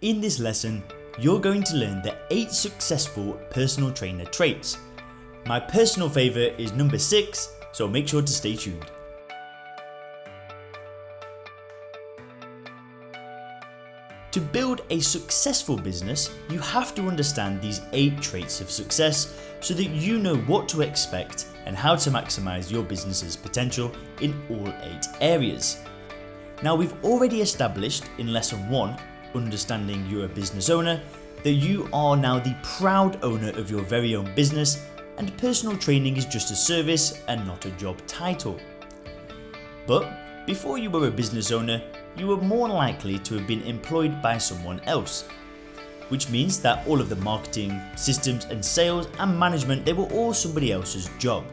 In this lesson, you're going to learn the 8 successful personal trainer traits. My personal favourite is number 6, so make sure to stay tuned. To build a successful business, you have to understand these 8 traits of success so that you know what to expect and how to maximise your business's potential in all 8 areas. Now, we've already established in lesson 1, understanding you're a business owner, that you are now the proud owner of your very own business and personal training is just a service and not a job title. But before you were a business owner, you were more likely to have been employed by someone else, which means that all of the marketing, systems and sales and management, they were all somebody else's job.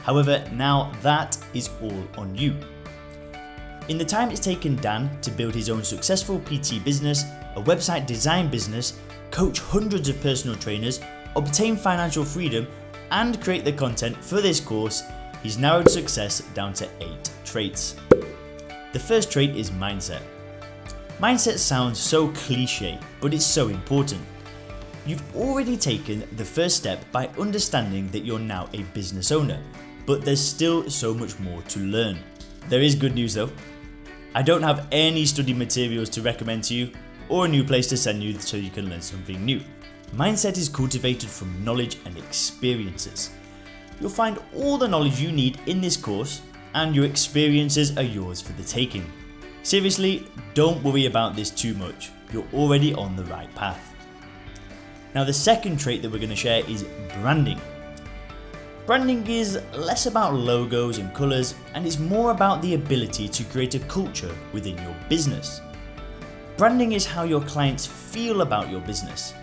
However, now that is all on you. In the time it's taken Dan to build his own successful PT business, a website design business, coach hundreds of personal trainers, obtain financial freedom and create the content for this course, he's narrowed success down to 8 traits. The first trait is mindset. Mindset sounds so cliché, but it's so important. You've already taken the first step by understanding that you're now a business owner, but there's still so much more to learn. There is good news though. I don't have any study materials to recommend to you or a new place to send you so you can learn something new. Mindset is cultivated from knowledge and experiences. You'll find all the knowledge you need in this course and your experiences are yours for the taking. Seriously, don't worry about this too much. You're already on the right path. Now, the second trait that we're going to share is branding. Branding is less about logos and colours and is more about the ability to create a culture within your business. Branding is how your clients feel about your business,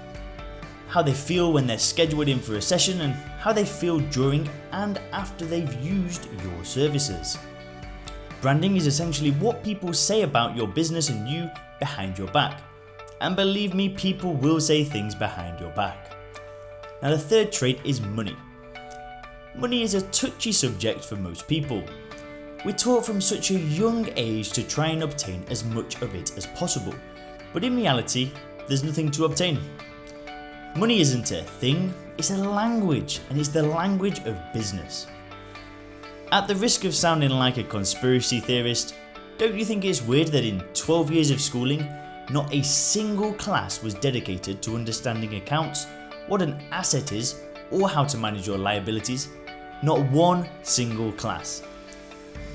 how they feel when they're scheduled in for a session and how they feel during and after they've used your services. Branding is essentially what people say about your business and you behind your back. And believe me, people will say things behind your back. Now, the third trait is money. Money is a touchy subject for most people. We're taught from such a young age to try and obtain as much of it as possible, but in reality, there's nothing to obtain. Money isn't a thing, it's a language, and it's the language of business. At the risk of sounding like a conspiracy theorist, don't you think it's weird that in 12 years of schooling, not a single class was dedicated to understanding accounts, what an asset is, or how to manage your liabilities? Not one single class.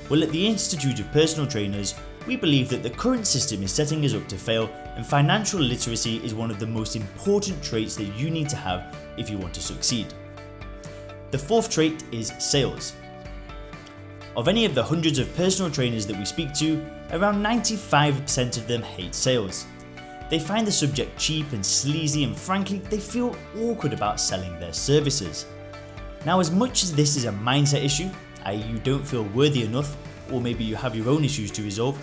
Well, at the Institute of Personal Trainers, we believe that the current system is setting us up to fail, and financial literacy is one of the most important traits that you need to have if you want to succeed. The fourth trait is sales. Of any of the hundreds of personal trainers that we speak to, around 95% of them hate sales. They find the subject cheap and sleazy, and frankly, they feel awkward about selling their services. Now, as much as this is a mindset issue, i.e. you don't feel worthy enough, or maybe you have your own issues to resolve,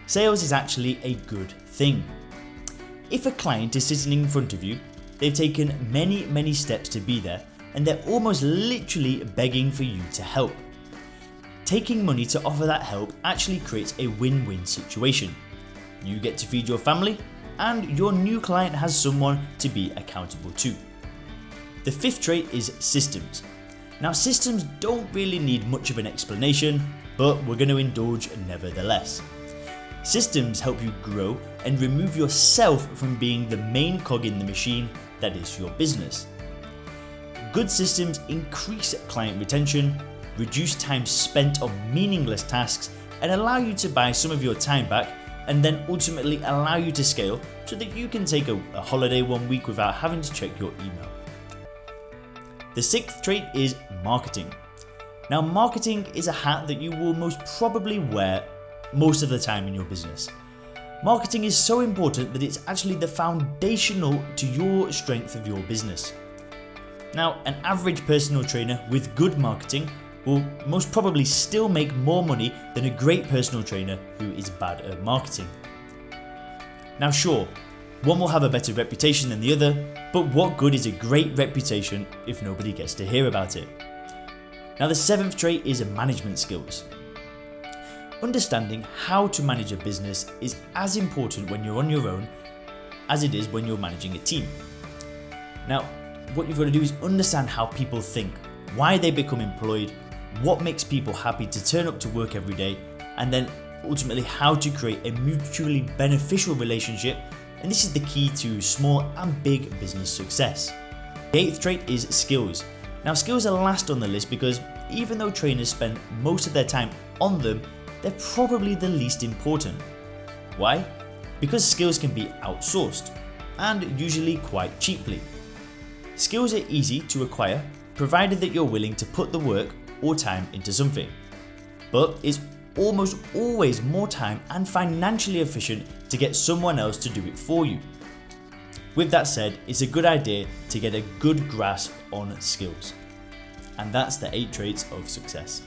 sales is actually a good thing. If a client is sitting in front of you, they've taken many steps to be there, and they're almost literally begging for you to help. Taking money to offer that help actually creates a win-win situation. You get to feed your family, and your new client has someone to be accountable to. The fifth trait is systems. Now, systems don't really need much of an explanation, but we're going to indulge nevertheless. Systems help you grow and remove yourself from being the main cog in the machine that is your business. Good systems increase client retention, reduce time spent on meaningless tasks, and allow you to buy some of your time back, and then ultimately allow you to scale so that you can take a holiday one week without having to check your email. The sixth trait is marketing. Now, marketing is a hat that you will most probably wear most of the time in your business. Marketing is so important that it's actually the foundational to your strength of your business. Now, an average personal trainer with good marketing will most probably still make more money than a great personal trainer who is bad at marketing. Now, sure, one will have a better reputation than the other, but what good is a great reputation if nobody gets to hear about it? Now, the seventh trait is management skills. Understanding how to manage a business is as important when you're on your own as it is when you're managing a team. Now, what you've got to do is understand how people think, why they become employed, what makes people happy to turn up to work every day, and then ultimately how to create a mutually beneficial relationship. And this is the key to small and big business success. The eighth trait is skills. Now, skills are last on the list because even though trainers spend most of their time on them, they're probably the least important. Why? Because skills can be outsourced, and usually quite cheaply. Skills are easy to acquire, provided that you're willing to put the work or time into something. But it's almost always more time and financially efficient to get someone else to do it for you. With that said, it's a good idea to get a good grasp on skills. And that's the 8 traits of success.